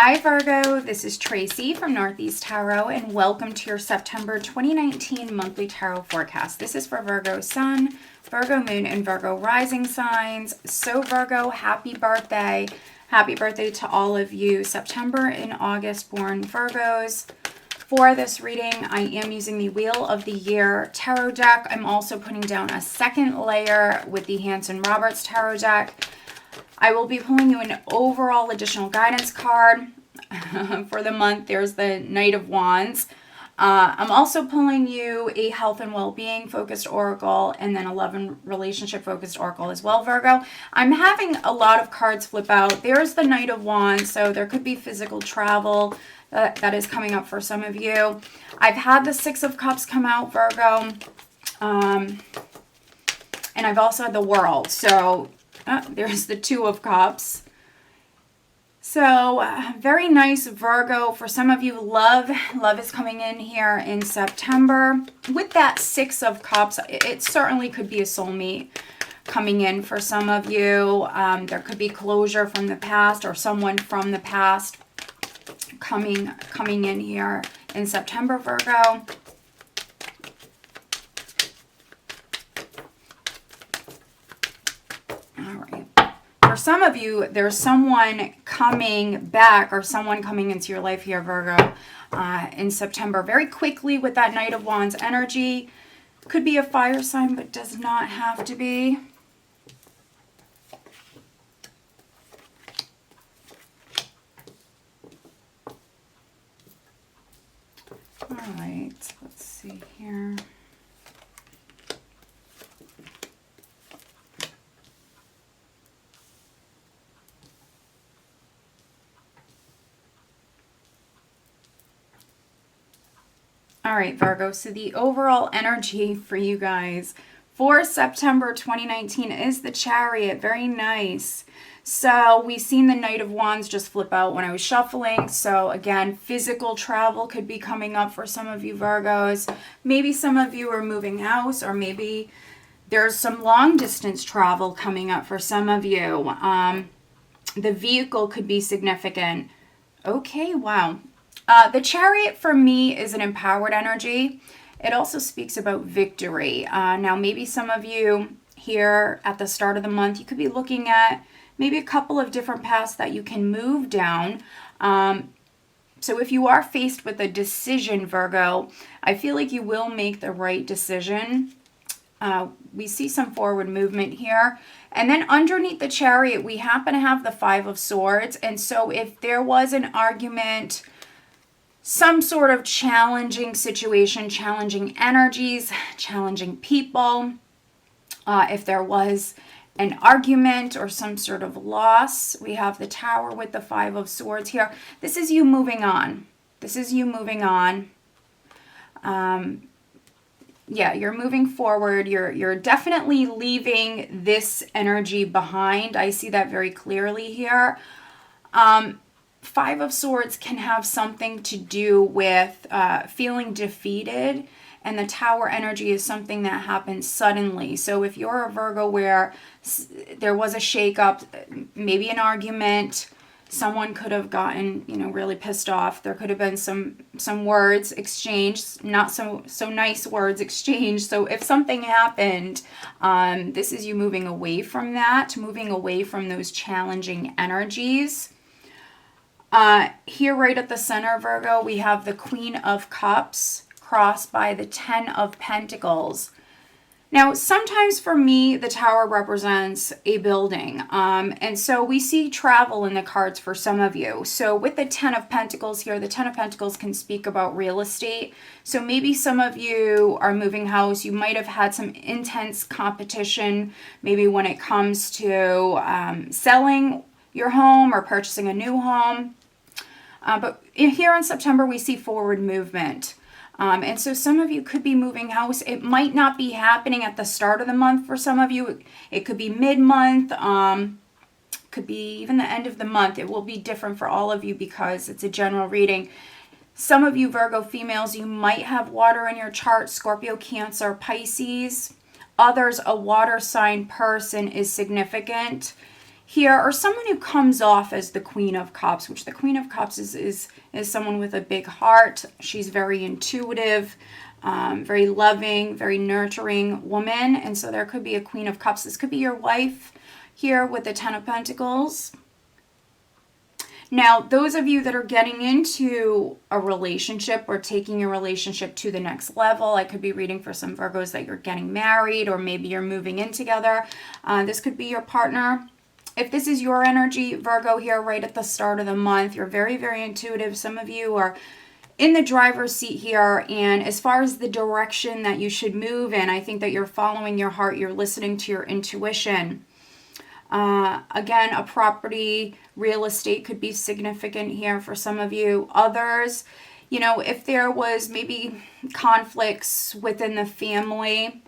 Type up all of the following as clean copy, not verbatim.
Hi Virgo, this is Tracy from Northeast Tarot and welcome to your September 2019 monthly tarot forecast. This is for Virgo Sun, Virgo Moon, and Virgo Rising signs. So Virgo, happy birthday. Happy birthday to all of you September and August born Virgos. For this reading, I am using the Wheel of the Year tarot deck. I'm also putting down a second layer with the Hanson Roberts tarot deck. I will be pulling you an overall additional guidance card for the month. There's the Knight of Wands. I'm also pulling you a health and well-being focused oracle and then 11 relationship focused oracle as well, Virgo. I'm having a lot of cards flip out. There's the Knight of Wands, so there could be physical travel that is coming up for some of you. I've had the Six of Cups come out, Virgo. And I've also had the World. So there's the Two of Cups. So very nice, Virgo. For some of you, love is coming in here in September. With that Six of Cups, it certainly could be a soulmate coming in for some of you. There could be closure from the past or someone from the past coming in here in September, Virgo. For some of you, there's someone coming back or someone coming into your life here, Virgo, in September. Very quickly with that Knight of Wands energy. Could be a fire sign, but does not have to be. All right, let's see here. All right, Virgo, so the overall energy for you guys for September 2019 is the Chariot. Very nice. So we've seen the Knight of Wands just flip out when I was shuffling. So again, physical travel could be coming up for some of you Virgos. Maybe some of you are moving house, or maybe there's some long distance travel coming up for some of you. The vehicle could be significant. Okay, wow. The Chariot for me is an empowered energy. It also speaks about victory. Now, maybe some of you here at the start of the month, you could be looking at maybe a couple of different paths that you can move down. So if you are faced with a decision, Virgo, I feel like you will make the right decision. We see some forward movement here. And then underneath the Chariot, we happen to have the Five of Swords. And so if there was an argument, some sort of challenging situation, challenging energies, challenging people, if there was an argument or some sort of loss, we have the Tower with the Five of Swords here. This is you moving on. This is you moving on. Yeah, you're moving forward. You're definitely leaving this energy behind. I see that very clearly here. Five of Swords can have something to do with feeling defeated, and the Tower energy is something that happens suddenly. So if you're a Virgo where there was a shakeup, maybe an argument, someone could have gotten, really pissed off. There could have been some words exchanged, not so nice words exchanged. So if something happened, this is you moving away from that, moving away from those challenging energies. Here right at the center, Virgo, we have the Queen of Cups crossed by the Ten of Pentacles. Now, sometimes for me, the Tower represents a building. And so we see travel in the cards for some of you. So with the Ten of Pentacles here, the Ten of Pentacles can speak about real estate. So maybe some of you are moving house. You might have had some intense competition, maybe when it comes to selling your home or purchasing a new home. But here in September, we see forward movement. And so some of you could be moving house. It might not be happening at the start of the month for some of you. It could be mid-month, could be even the end of the month. It will be different for all of you because it's a general reading. Some of you Virgo females, you might have water in your chart, Scorpio, Cancer, Pisces. Others, a water sign person is significant. here, or someone who comes off as the Queen of Cups, which the Queen of Cups is someone with a big heart. She's very intuitive, very loving, very nurturing woman. And so there could be a Queen of Cups. This could be your wife here with the Ten of Pentacles. Now, those of you that are getting into a relationship or taking your relationship to the next level, I could be reading for some Virgos that you're getting married, or maybe you're moving in together. This could be your partner. If this is your energy, Virgo, here right at the start of the month, you're very, very intuitive. Some of you are in the driver's seat here, and as far as the direction that you should move in, I think that you're following your heart, you're listening to your intuition. Again, a property, real estate could be significant here for some of you. Others, you know, if there was maybe conflicts within the family,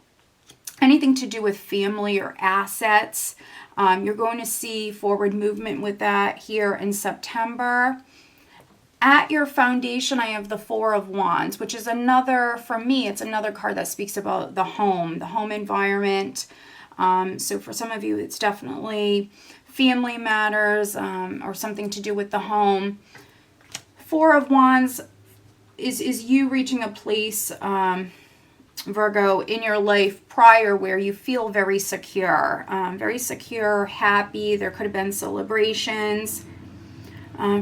anything to do with family or assets, you're going to see forward movement with that here in September. At your foundation, I have the Four of Wands, which is another, for me, it's another card that speaks about the home environment. So for some of you, it's definitely family matters, or something to do with the home. Four of Wands is you reaching a place, Virgo, in your life prior where you feel very secure, happy. There could have been celebrations.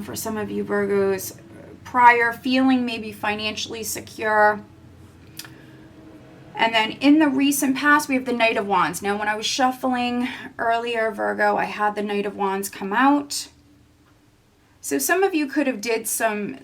For some of you Virgos, prior, feeling maybe financially secure. And then in the recent past, we have the Knight of Wands. Now, when I was shuffling earlier, Virgo, I had the Knight of Wands come out. So some of you could have did some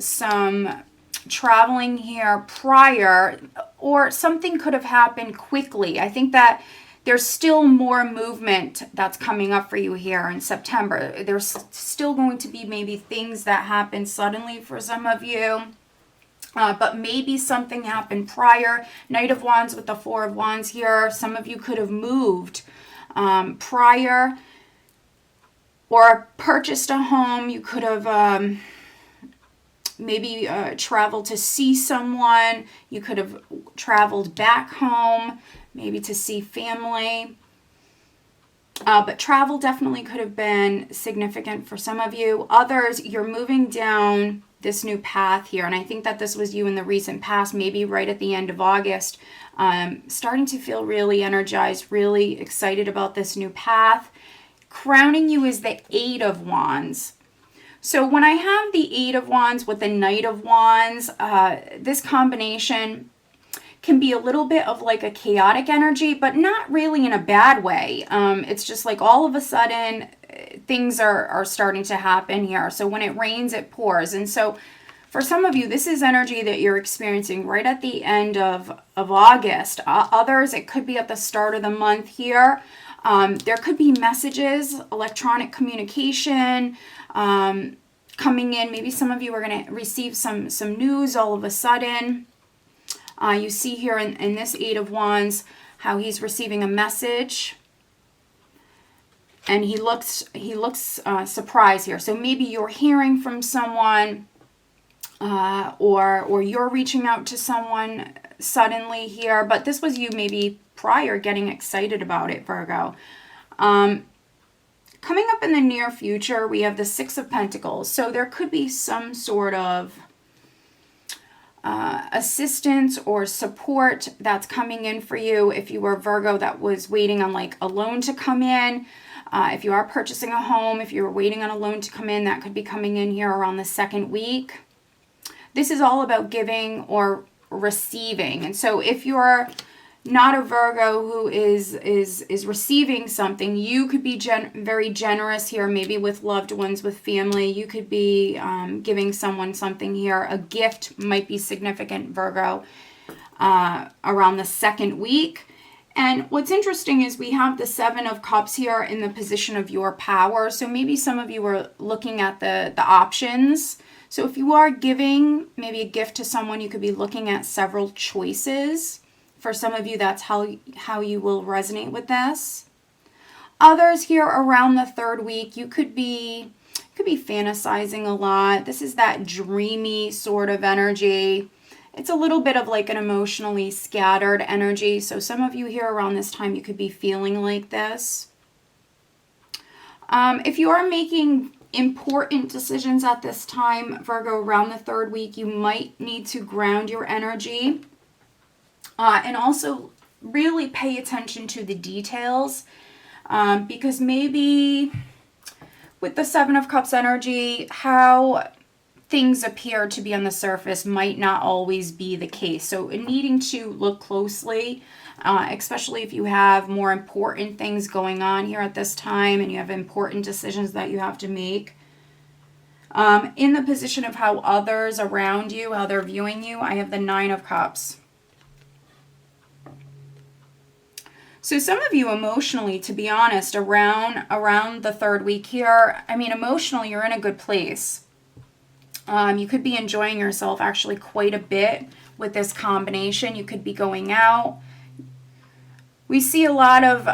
traveling here prior, or something could have happened quickly. I think that there's still more movement that's coming up for you here in September. There's still going to be maybe things that happen suddenly for some of you. But maybe something happened prior. Knight of Wands with the Four of Wands here. Some of you could have moved prior, or purchased a home. You could have maybe traveled to see someone. You could have traveled back home, maybe to see family. But travel definitely could have been significant for some of you. Others, you're moving down this new path here, and I think that this was you in the recent past, maybe right at the end of August, starting to feel really energized, really excited about this new path. Crowning you is the Eight of Wands. So when I have the Eight of Wands with the Knight of Wands, this combination can be a little bit of like a chaotic energy, but not really in a bad way. It's just like all of a sudden things are starting to happen here. So when it rains, it pours. And so for some of you, this is energy that you're experiencing right at the end of August. Others, it could be at the start of the month here. There could be messages, electronic communication coming in. Maybe some of you are going to receive some news all of a sudden. You see here in this Eight of Wands how he's receiving a message, and he looks surprised here. So maybe you're hearing from someone, or you're reaching out to someone suddenly here. But this was you maybe prior getting excited about it, Virgo. Coming up in the near future, we have the Six of Pentacles. So there could be some sort of assistance or support that's coming in for you. If you were Virgo that was waiting on like a loan to come in, if you are purchasing a home, if you're waiting on a loan to come in, that could be coming in here around the second week. This is all about giving or receiving. And so if you're not a Virgo who is receiving something, you could be very generous here, maybe with loved ones, with family. You could be giving someone something here. A gift might be significant, Virgo, around the second week. And what's interesting is we have the Seven of Cups here in the position of your power. So maybe some of you are looking at the options. So if you are giving maybe a gift to someone, you could be looking at several choices. For some of you, that's how you will resonate with this. Others here around the third week, you could be fantasizing a lot. This is that dreamy sort of energy. It's a little bit of like an emotionally scattered energy. So some of you here around this time, you could be feeling like this. If you are making important decisions at this time, Virgo, around the third week, you might need to ground your energy and also really pay attention to the details because maybe with the Seven of Cups energy, how things appear to be on the surface might not always be the case. So needing to look closely, especially if you have more important things going on here at this time and you have important decisions that you have to make. In the position of how others around you, how they're viewing you, I have the Nine of Cups. So some of you emotionally, to be honest, around the third week here, I mean, emotionally, you're in a good place. You could be enjoying yourself actually quite a bit with this combination. You could be going out. We see a lot of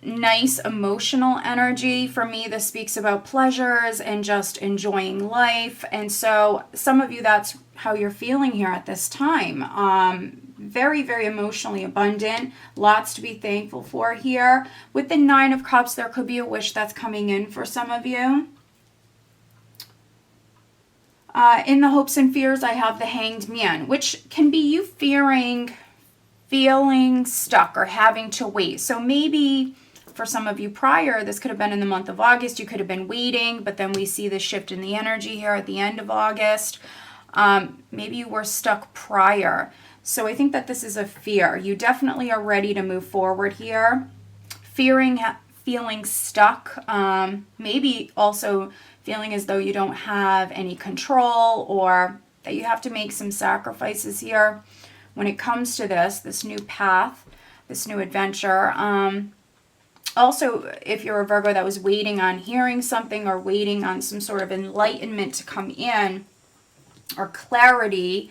nice emotional energy. For me, this speaks about pleasures and just enjoying life. And so some of you, that's how you're feeling here at this time. Very, very emotionally abundant. Lots to be thankful for here. With the Nine of Cups, there could be a wish that's coming in for some of you. In the hopes and fears, I have the Hanged Man, which can be you feeling stuck or having to wait. So maybe for some of you prior, this could have been in the month of August. You could have been waiting, but then we see the shift in the energy here at the end of August. Maybe you were stuck prior. So I think that this is a fear. You definitely are ready to move forward here. Feeling stuck. Maybe also feeling as though you don't have any control or that you have to make some sacrifices here when it comes to this new path, this new adventure. Also, if you're a Virgo that was waiting on hearing something or waiting on some sort of enlightenment to come in or clarity,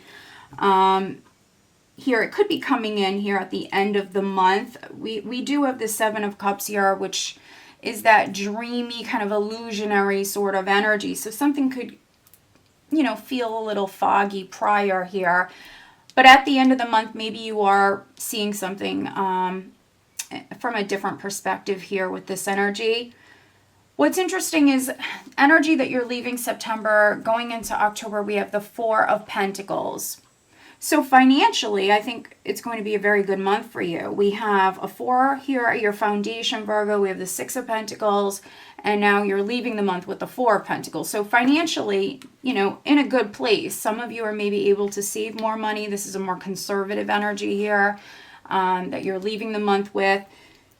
here it could be coming in here at the end of the month. We do have the Seven of Cups here, which is that dreamy kind of illusionary sort of energy. So something could, feel a little foggy prior here. But at the end of the month, maybe you are seeing something from a different perspective here with this energy. What's interesting is energy that you're leaving September, going into October, we have the Four of Pentacles. So financially, I think it's going to be a very good month for you. We have a 4 here at your foundation, Virgo. We have the 6 of Pentacles, and now you're leaving the month with the 4 of Pentacles. So financially, in a good place. Some of you are maybe able to save more money. This is a more conservative energy here that you're leaving the month with.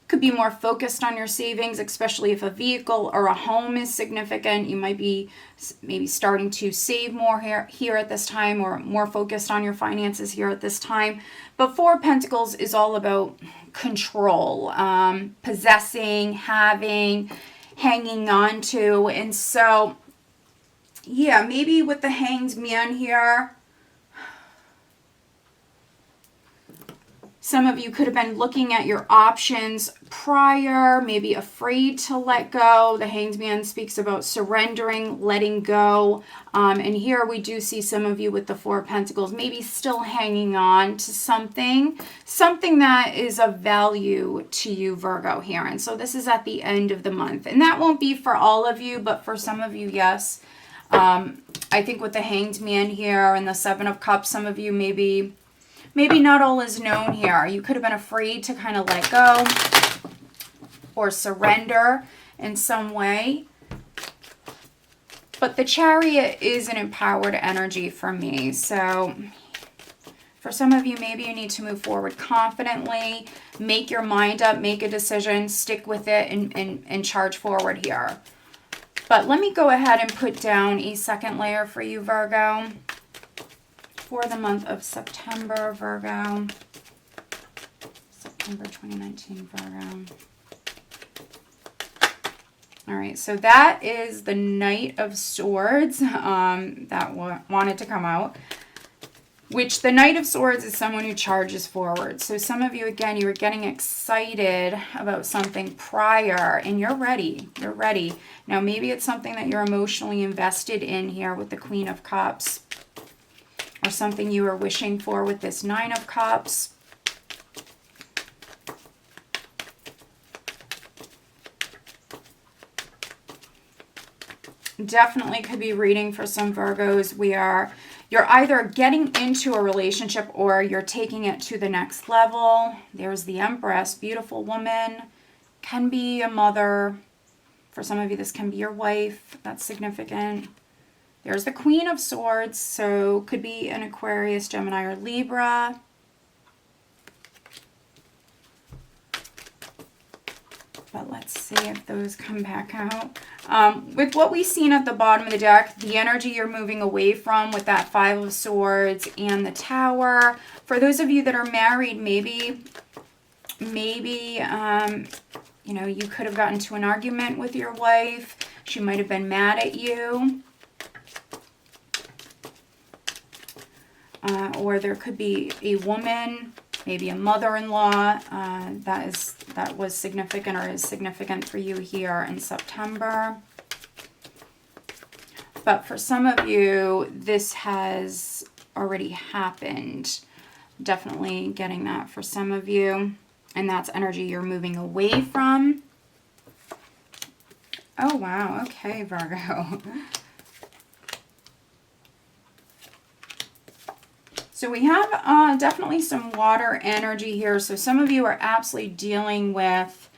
Could be more focused on your savings, especially if a vehicle or a home is significant. You might be maybe starting to save more here at this time, or more focused on your finances here at this time. But Four of Pentacles is all about control, possessing, having, hanging on to. And so, yeah, maybe with the Hanged Man here, some of you could have been looking at your options prior, maybe afraid to let go. The Hanged Man speaks about surrendering, letting go. And here we do see some of you with the Four of Pentacles, maybe still hanging on to something that is of value to you, Virgo, here. And so this is at the end of the month. And that won't be for all of you, but for some of you, yes. I think with the Hanged Man here and the Seven of Cups, some of you maybe not all is known here. You could have been afraid to kind of let go or surrender in some way. But the Chariot is an empowered energy for me. So for some of you, maybe you need to move forward confidently, make your mind up, make a decision, stick with it, and charge forward here. But let me go ahead and put down a second layer for you, Virgo. For the month of September, Virgo. September 2019, Virgo. All right, so that is the Knight of Swords that wanted to come out. Which the Knight of Swords is someone who charges forward. So some of you, again, you were getting excited about something prior, and you're ready. You're ready. Now, maybe it's something that you're emotionally invested in here with the Queen of Cups. Or something you are wishing for with this Nine of Cups. definitely could be reading for some Virgos. You're either getting into a relationship or you're taking it to the next level. There's the Empress, beautiful woman, can be a mother. For some of you, this can be your wife. That's significant. There's the Queen of Swords, so could be an Aquarius, Gemini, or Libra. But let's see if those come back out. With what we've seen at the bottom of the deck, the energy you're moving away from with that Five of Swords and the Tower. For those of you that are married, maybe you know, you could have gotten into an argument with your wife. She might have been mad at you. Or there could be a woman, maybe a mother-in-law, that was significant or is significant for you here in September. But for some of you, this has already happened. Definitely getting that for some of you. And that's energy you're moving away from. Oh, wow. Okay, Virgo. So we have definitely some water energy here. So some of you are absolutely dealing with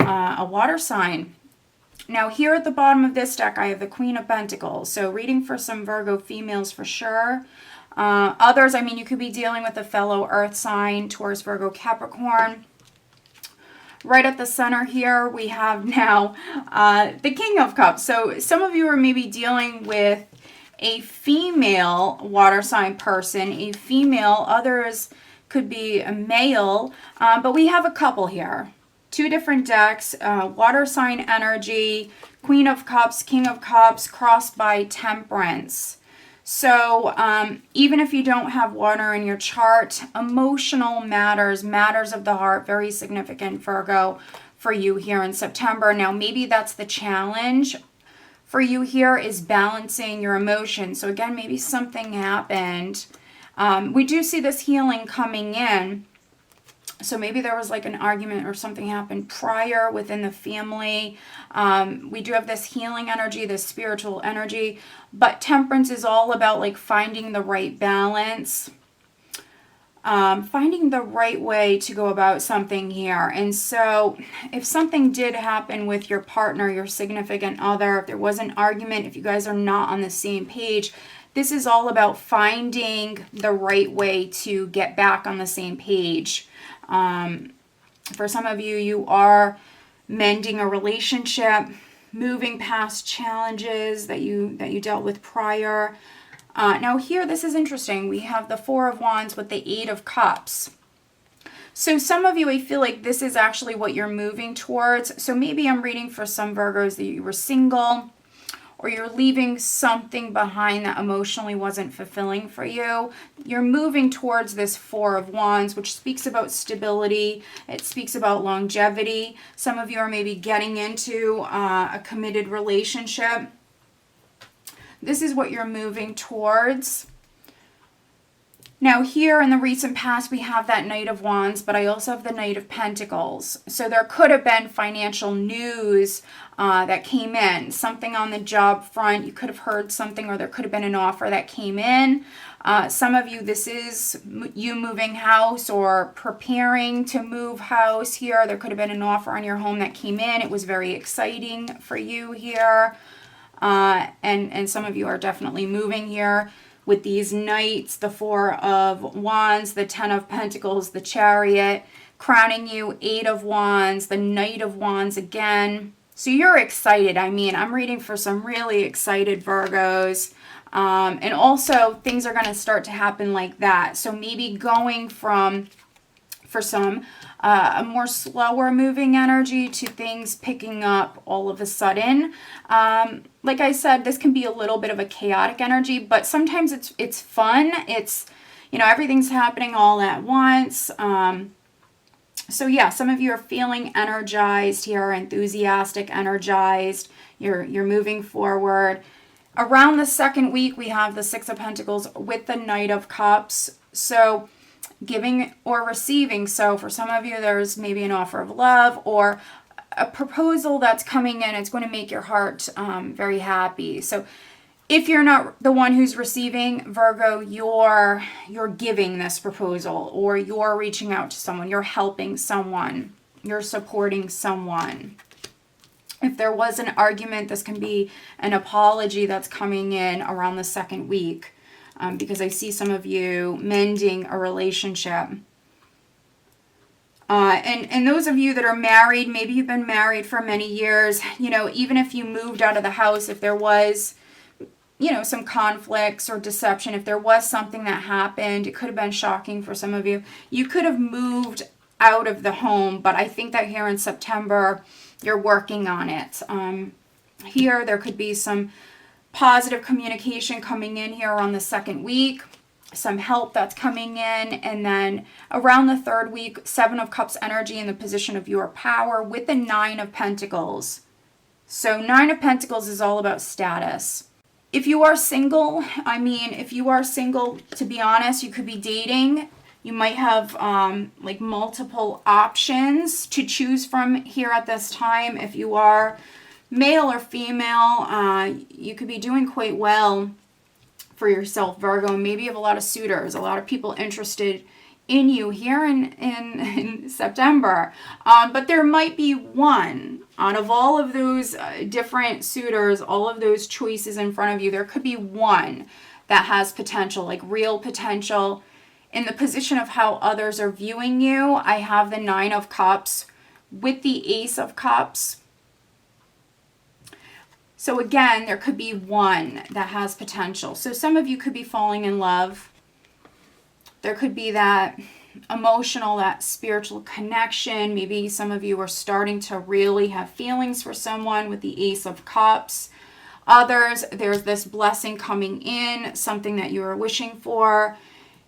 a water sign. Now here at the bottom of this deck, I have the Queen of Pentacles. So reading for some Virgo females for sure. Others, I mean, you could be dealing with a fellow earth sign, Taurus, Virgo, Capricorn. Right at the center here, we have now the King of Cups. So some of you are maybe dealing with a female water sign person, a female. Others could be a male, but we have a couple here. Two different decks, water sign energy, Queen of Cups, King of Cups, crossed by Temperance. So even if you don't have water in your chart, emotional matters of the heart, very significant, Virgo, for you here in September. Now, maybe that's the challenge for you here, is balancing your emotions. So again, maybe something happened. We do see this healing coming in. So maybe there was like an argument or something happened prior within the family. We do have this healing energy, this spiritual energy. But Temperance is all about like finding the right balance. Finding the right way to go about something here. And so if something did happen with your partner, your significant other, if there was an argument, if you guys are not on the same page, this is all about finding the right way to get back on the same page. For some of you, you are mending a relationship, moving past challenges that you dealt with prior. Now here, this is interesting. We have the Four of Wands with the Eight of Cups. So some of you, I feel like this is actually what you're moving towards. So maybe I'm reading for some Virgos that you were single, or you're leaving something behind that emotionally wasn't fulfilling for you. You're moving towards this Four of Wands, which speaks about stability. It speaks about longevity. Some of you are maybe getting into a committed relationship. This is what you're moving towards. Now here in the recent past, we have that Knight of Wands, but I also have the Knight of Pentacles. So there could have been financial news that came in. Something on the job front, you could have heard something, or there could have been an offer that came in. Some of you, this is you moving house or preparing to move house here. There could have been an offer on your home that came in. It was very exciting for you here. And some of you are definitely moving here with these knights, the Four of Wands, the Ten of Pentacles, the Chariot, crowning you, Eight of Wands, the Knight of Wands again. So you're excited. I mean, I'm reading for some really excited Virgos. And also things are going to start to happen like that. So maybe going from, for some, a more slower moving energy to things picking up all of a sudden. Like I said, this can be a little bit of a chaotic energy, but sometimes it's fun. It's, you know, everything's happening all at once. So yeah, some of you are feeling energized here, enthusiastic, energized. You're moving forward. Around the second week, we have the Six of Pentacles with the Knight of Cups. So giving or receiving. So for some of you, there's maybe an offer of love, or a proposal that's coming in. It's going to make your heart very happy. So if you're not the one who's receiving, Virgo, you're giving this proposal, or you're reaching out to someone, you're helping someone, you're supporting someone. If there was an argument, this can be an apology that's coming in around the second week, because I see some of you mending a relationship. And those of you that are married, maybe you've been married for many years, you know, even if you moved out of the house, if there was, you know, some conflicts or deception, if there was something that happened, it could have been shocking for some of you. You could have moved out of the home, but I think that here in September, you're working on it. Here, there could be some positive communication coming in here on the second week, some help that's coming in, and then around the third week, 7 of Cups energy in the position of your power with the 9 of Pentacles. So 9 of Pentacles is all about status. If you are single, if you are single, to be honest, you could be dating. You might have like multiple options to choose from here at this time. If you are male or female, you could be doing quite well for yourself, Virgo. Maybe you have a lot of suitors, a lot of people interested in you here in September. But there might be one out of all of those different suitors, all of those choices in front of you. There could be one that has potential, like real potential. In the position of how others are viewing you, I have the 9 of Cups with the Ace of Cups. So again, there could be one that has potential. So some of you could be falling in love. There could be that emotional, that spiritual connection. Maybe some of you are starting to really have feelings for someone with the Ace of Cups. Others, there's this blessing coming in, something that you are wishing for.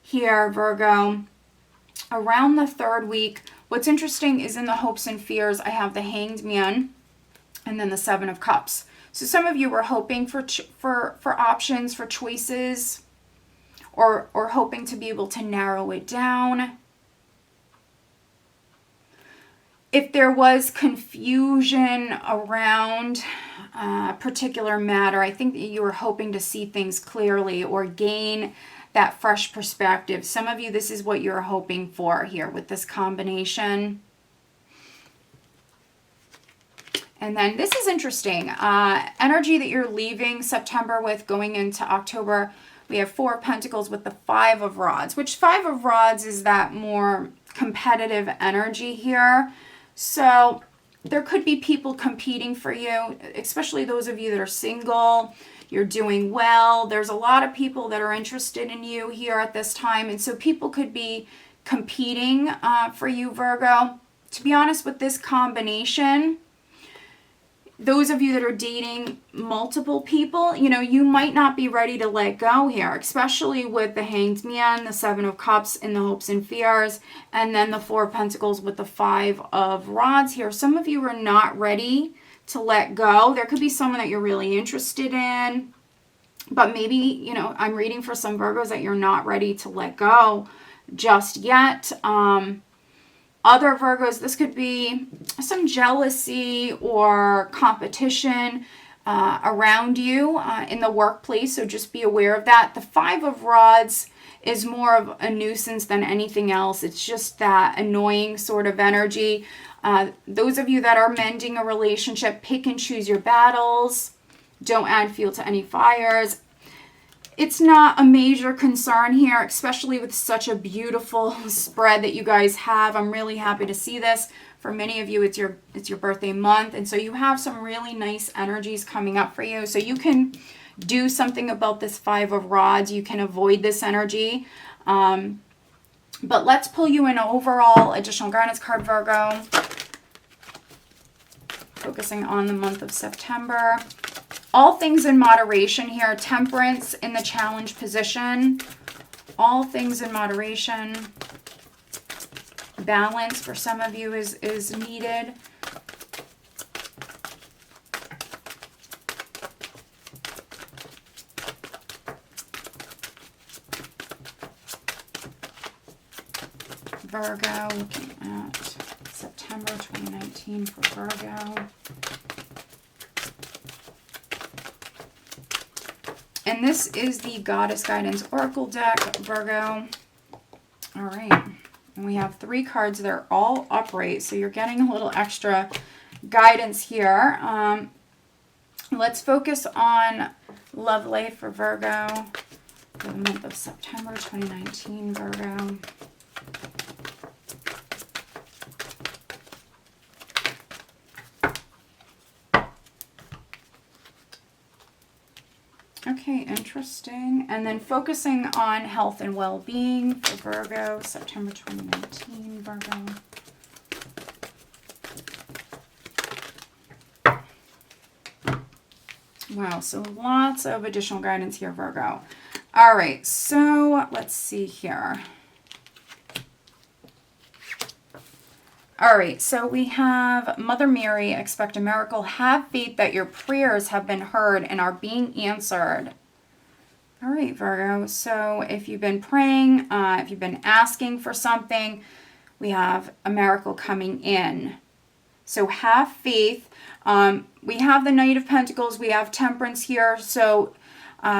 Here, Virgo, around the third week, what's interesting is in the hopes and fears, I have the Hanged Man and then the 7 of Cups. So some of you were hoping for options, for choices, or hoping to be able to narrow it down. If there was confusion around a particular matter, I think that you were hoping to see things clearly or gain that fresh perspective. Some of you, this is what you're hoping for here with this combination. And then this is interesting. Energy that you're leaving September with going into October. We have 4 of Pentacles with the 5 of Rods, which 5 of Rods is that more competitive energy here. So there could be people competing for you, especially those of you that are single. You're doing well. There's a lot of people that are interested in you here at this time. And so people could be competing for you, Virgo. To be honest, with this combination, those of you that are dating multiple people, you know, you might not be ready to let go here, especially with the Hanged Man, the 7 of Cups in the hopes and fears, and then the 4 of Pentacles with the 5 of Rods here. Some of you are not ready to let go. There could be someone that you're really interested in, but maybe, you know, I'm reading for some Virgos that you're not ready to let go just yet. Other Virgos, this could be some jealousy or competition around you in the workplace, so just be aware of that. The 5 of Rods is more of a nuisance than anything else. It's just that annoying sort of energy. Those of you that are mending a relationship, pick and choose your battles. Don't add fuel to any fires. It's not a major concern here, especially with such a beautiful spread that you guys have. I'm really happy to see this. For many of you, it's your birthday month, and so you have some really nice energies coming up for you. So you can do something about this 5 of Rods. You can avoid this energy. But let's pull you an overall additional guidance card, Virgo. Focusing on the month of September. All things in moderation here. Temperance in the challenge position. All things in moderation. Balance for some of you is needed. Virgo, looking at September 2019. 2019 for Virgo. And this is the Goddess Guidance Oracle deck, Virgo. All right. And we have 3 cards. They're all upright, so you're getting a little extra guidance here. Let's focus on love life for Virgo for the month of September 2019, Virgo. Okay, interesting. And then focusing on health and well-being for Virgo, September 2019, Virgo. Wow, so lots of additional guidance here, Virgo. All right, so let's see here. All right, so we have Mother Mary, expect a miracle. Have faith that your prayers have been heard and are being answered. All right, Virgo, so if you've been praying, if you've been asking for something, we have a miracle coming in. So have faith. We have the Knight of Pentacles. We have Temperance here. So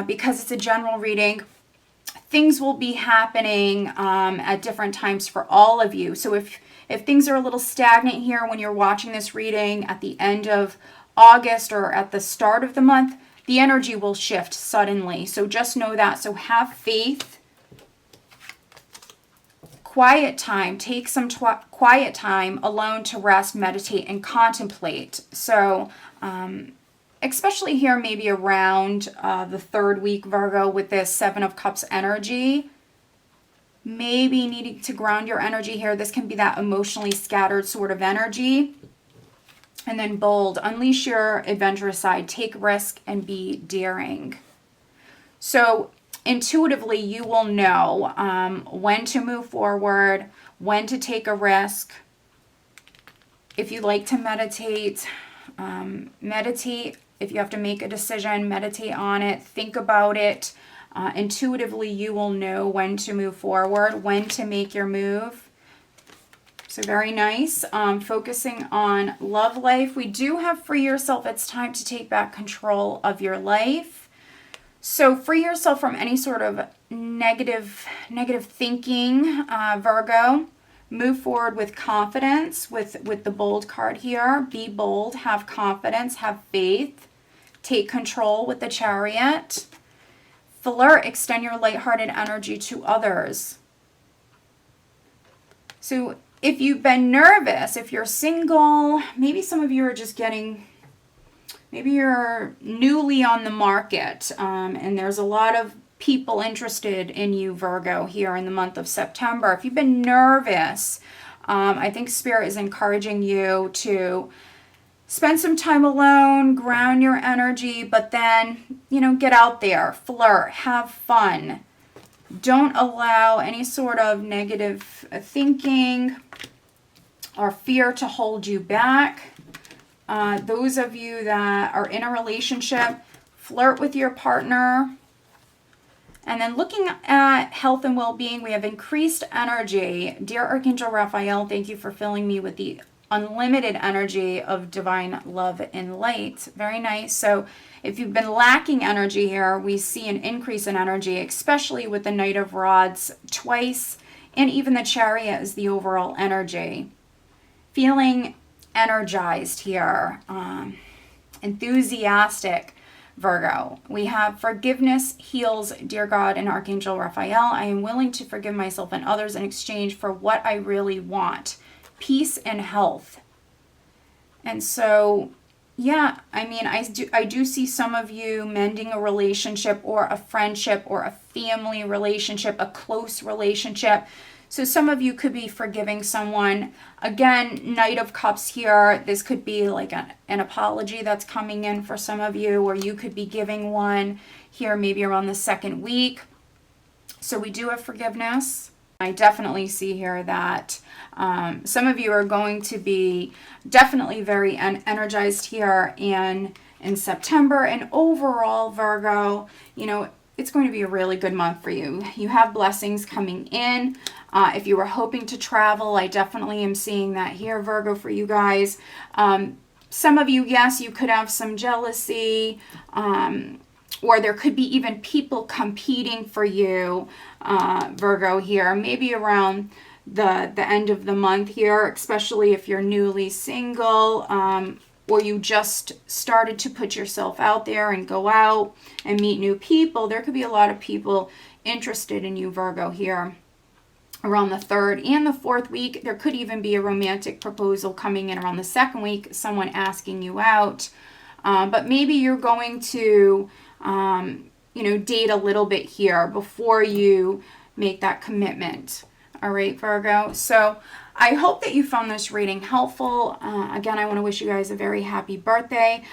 because it's a general reading, things will be happening at different times for all of you. So if things are a little stagnant here when you're watching this reading at the end of August or at the start of the month, the energy will shift suddenly. So just know that. So have faith. Quiet time. Take some quiet time alone to rest, meditate, and contemplate. So especially here maybe around the 3rd week, Virgo, with this 7 of Cups energy. Maybe needing to ground your energy here. This can be that emotionally scattered sort of energy. And then bold, unleash your adventurous side, take risk, and be daring. So intuitively, you will know when to move forward, when to take a risk. If you like to meditate, meditate. If you have to make a decision, meditate on it, think about it. Intuitively, you will know when to move forward, when to make your move. So very nice. Focusing on love life. We do have free yourself. It's time to take back control of your life. So free yourself from any sort of negative thinking, Virgo. Move forward with confidence with the bold card here. Be bold, have confidence, have faith. Take control with the Chariot. Flirt, extend your lighthearted energy to others. So if you've been nervous, if you're single, maybe some of you are just maybe you're newly on the market, and there's a lot of people interested in you, Virgo, here in the month of September. If you've been nervous, I think Spirit is encouraging you to spend some time alone, ground your energy, but then, get out there, flirt, have fun. Don't allow any sort of negative thinking or fear to hold you back. Those of you that are in a relationship, flirt with your partner. And then looking at health and well-being, we have increased energy. Dear Archangel Raphael, thank you for filling me with the unlimited energy of divine love and light. Very nice. So if you've been lacking energy here, we see an increase in energy, especially with the Knight of Rods twice, and even the Chariot is the overall energy. Feeling energized here, enthusiastic, Virgo. We have forgiveness heals, dear God and Archangel Raphael. I am willing to forgive myself and others in exchange for what I really want. Peace and health. And so, yeah, I do see some of you mending a relationship or a friendship or a family relationship, a close relationship. So some of you could be forgiving someone. Again, Knight of Cups here. This could be like an apology that's coming in for some of you, or you could be giving one here maybe around the 2nd week. So we do have forgiveness. I definitely see here that some of you are going to be definitely very energized here in September. And overall, Virgo, it's going to be a really good month for you. You have blessings coming in. If you were hoping to travel, I definitely am seeing that here, Virgo, for you guys. Some of you, yes, you could have some jealousy, or there could be even people competing for you, Virgo, here, maybe around the end of the month here, especially if you're newly single, or you just started to put yourself out there and go out and meet new people. There could be a lot of people interested in you, Virgo, here around the 3rd and the 4th week. There could even be a romantic proposal coming in around the 2nd week, someone asking you out. But maybe you're going to, date a little bit here before you make that commitment. All right, Virgo. So I hope that you found this reading helpful. Again, I want to wish you guys a very happy birthday.